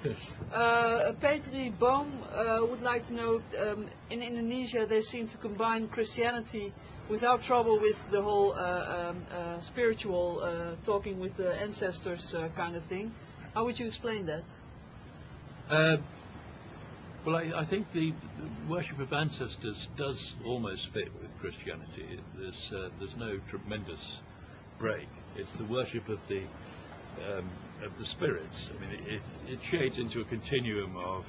Yes. Petri Boom would like to know, in Indonesia they seem to combine Christianity without trouble with the whole spiritual talking with the ancestors kind of thing. How would you explain that? Well, I think the worship of ancestors does almost fit with Christianity. There's no tremendous break. It's the worship of the spirits. I mean, it shades into a continuum of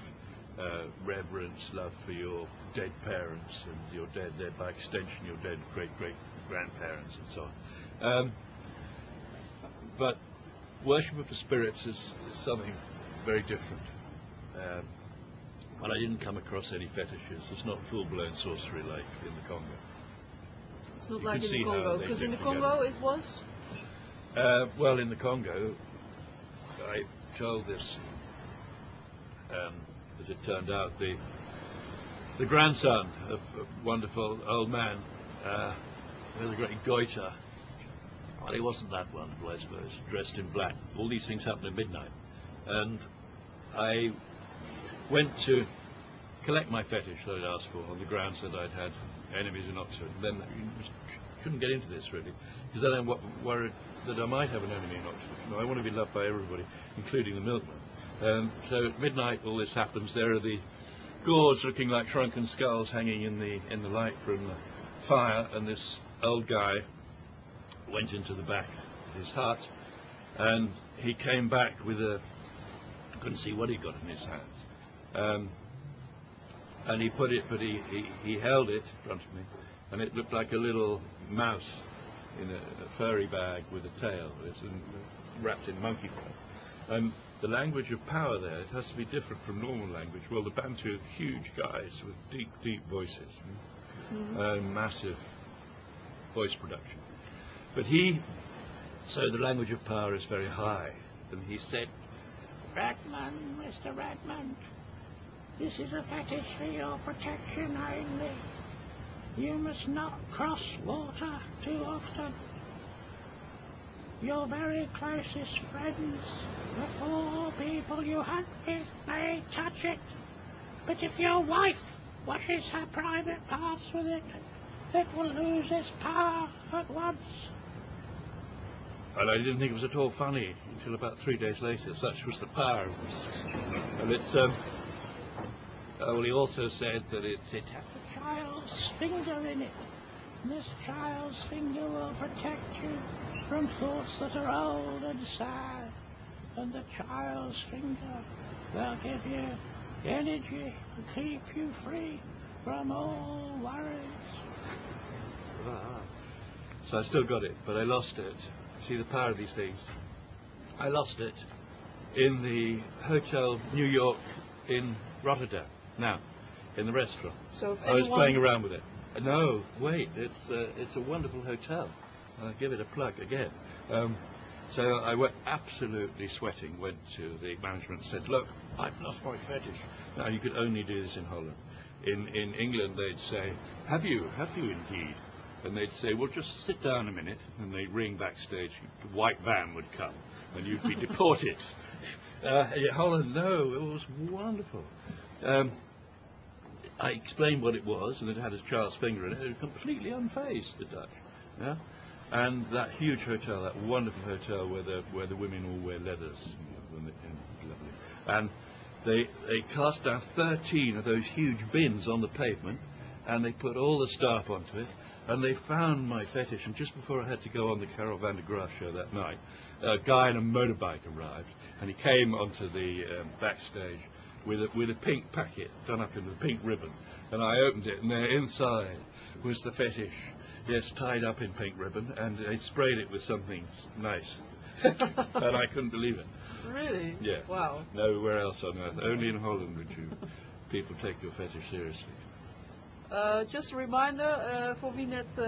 reverence, love for your dead parents and your dead, by extension, your dead great-great-grandparents and so on. But worship of the spirits is something very different. Well, I didn't come across any fetishes. It's not full-blown sorcery like in the Congo. It's not like in the Congo, because in the Congo it was? Well, in the Congo, I told this, as it turned out, the grandson of a wonderful old man with a great goiter. Well, he wasn't that wonderful, I suppose, dressed in black. All these things happened at midnight. And I went to collect my fetish that I'd asked for on the grounds that I'd had enemies in Oxford. And then you shouldn't get into this, really, because then I'm worried that I might have an enemy in Oxford. No, I want to be loved by everybody, including the milkman. So at midnight all this happens. There are the gourds looking like shrunken skulls hanging in the light from the fire, and this old guy went into the back of his hut, and he came back with I couldn't see what he got in his hand. And he put it, but he held it in front of me, and it looked like a little mouse in a furry bag with a tail. It's wrapped in monkey fur. And the language of power there, it has to be different from normal language. Well, the Bantu are huge guys with deep, deep voices, massive voice production. But so the language of power is very high. And he said, "Redmond, Mr. Redmond, this is a fetish for your protection only. You must not cross water too often. Your very closest friends, the 4 people you hunt with, may touch it. But if your wife washes her private parts with it, it will lose its power at once." And I didn't think it was at all funny until about 3 days later. Such was the power of this. And it's, well, he also said that it had a child's finger in it. And this child's finger will protect you from thoughts that are old and sad. And the child's finger will give you energy to keep you free from all worries. So I still got it, but I lost it. See the power of these things. I lost it in the Hotel New York in Rotterdam. Now, in the restaurant. So if I was playing around with it. No, wait, it's a wonderful hotel. I'll give it a plug again. So I went absolutely sweating, went to the management and said, "Look, I've lost my fetish." Now, you could only do this in Holland. In England, they'd say, "Have you indeed?" And they'd say, "Well, just sit down a minute." And they'd ring backstage. A white van would come, and you'd be deported. In Holland, no, it was wonderful. I explained what it was, and it had a child's finger in it. It was completely unfazed, the Dutch. Yeah? And that huge hotel, that wonderful hotel where the women all wear leathers. And they cast down 13 of those huge bins on the pavement, and they put all the staff onto it, and they found my fetish. And just before I had to go on the Carol van der Graaf show that night, a guy on a motorbike arrived, and he came onto the backstage with a pink packet done up in a pink ribbon, and I opened it, and there inside was the fetish, yes, tied up in pink ribbon, and they sprayed it with something nice, and I couldn't believe it. Really? Yeah. Wow. Nowhere else on earth, only in Holland would people take your fetish seriously. Just a reminder, voor wie net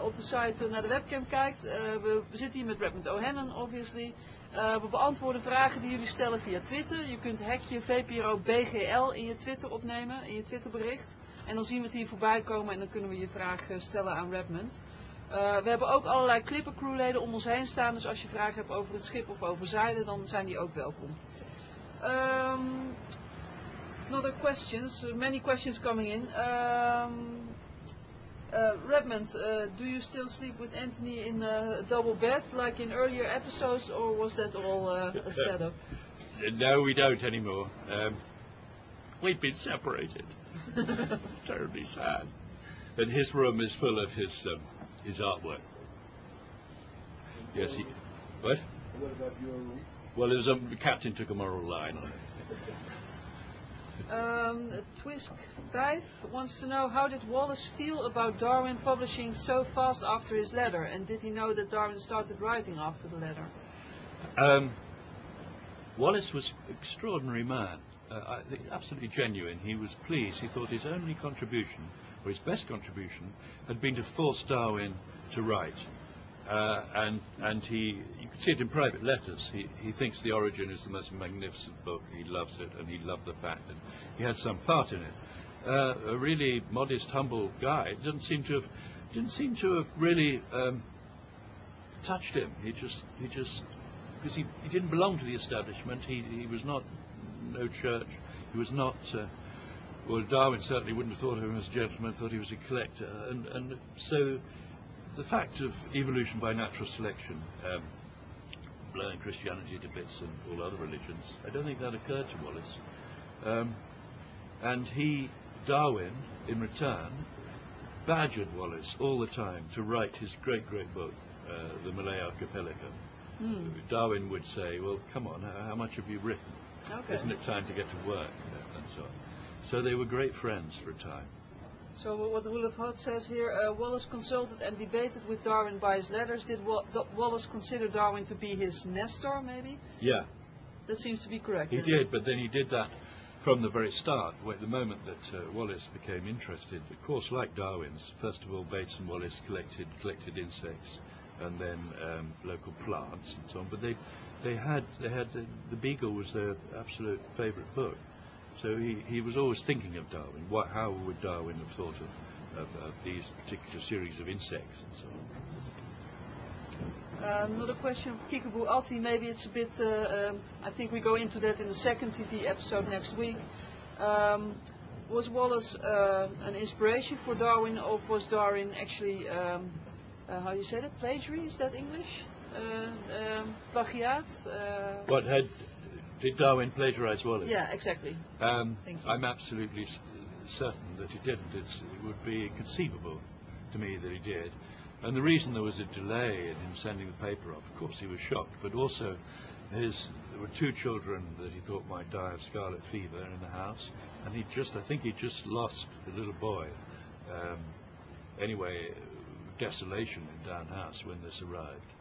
op de site naar de webcam kijkt, we zitten hier met Redmond O'Hanlon, obviously. We beantwoorden vragen die jullie stellen via Twitter. Je kunt hekje vpro BGL in je Twitter opnemen, in je Twitterbericht. En dan zien we het hier voorbij komen en dan kunnen we je vraag stellen aan Redmond. We hebben ook allerlei clippercrewleden om ons heen staan, dus als je vragen hebt over het schip of over zeilen, dan zijn die ook welkom. Another questions, many questions coming in. Redmond, do you still sleep with Anthony in a double bed like in earlier episodes, or was that all a setup? No, we don't anymore. We've been separated. Terribly sad. And his room is full of his artwork. Yes, what? What about your room? Well, the captain took a moral line on it. Twisk5 wants to know, how did Wallace feel about Darwin publishing so fast after his letter, and did he know that Darwin started writing after the letter? Wallace was an extraordinary man, I think absolutely genuine. He was pleased. He thought his only contribution, or his best contribution, had been to force Darwin to write. And you can see it in private letters. He thinks The Origin is the most magnificent book. He loves it, and he loved the fact that he had some part in it. A really modest, humble guy. Didn't seem to have really touched him. He just because he didn't belong to the establishment. He was not no church. He was not. Well, Darwin certainly wouldn't have thought of him as a gentleman. Thought he was a collector, and so. The fact of evolution by natural selection, blowing Christianity to bits and all other religions, I don't think that occurred to Wallace. And Darwin, in return, badgered Wallace all the time to write his great book, The Malay Archipelago. Darwin would say, well, come on, how much have you written? Okay. Isn't it time to get to work? And so on. So they were great friends for a time. So what Wilf Hart says here, Wallace consulted and debated with Darwin by his letters. Did Wallace consider Darwin to be his Nestor, maybe? Yeah. That seems to be correct. He did, but then he did that from the very start. The moment that Wallace became interested, of course, like Darwin's, first of all, Bates and Wallace collected insects, and then local plants and so on. But they had the Beagle was their absolute favourite book. So he was always thinking of Darwin. How would Darwin have thought of these particular series of insects and so on? Another question from Kikaboo Ati. Maybe it's a bit. I think we go into that in the second TV episode next week. Was Wallace an inspiration for Darwin, or was Darwin actually, how you say that, plagiary? Is that English? Plagiaat? Did Darwin plagiarize Wallace? Yeah, exactly. I'm absolutely certain that he didn't. It would be inconceivable to me that he did. And the reason there was a delay in him sending the paper off, of course, he was shocked, but also there were 2 children that he thought might die of scarlet fever in the house, and I think he just lost the little boy. Anyway, desolation in Down House when this arrived.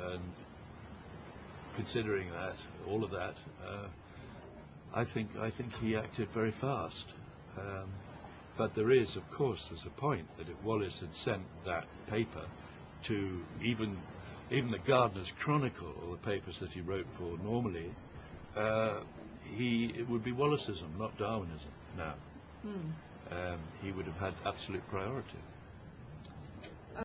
And considering that, all of that, I think he acted very fast. But there's a point that if Wallace had sent that paper to even the Gardener's Chronicle, or the papers that he wrote for normally, it would be Wallaceism, not Darwinism now. He would have had absolute priority.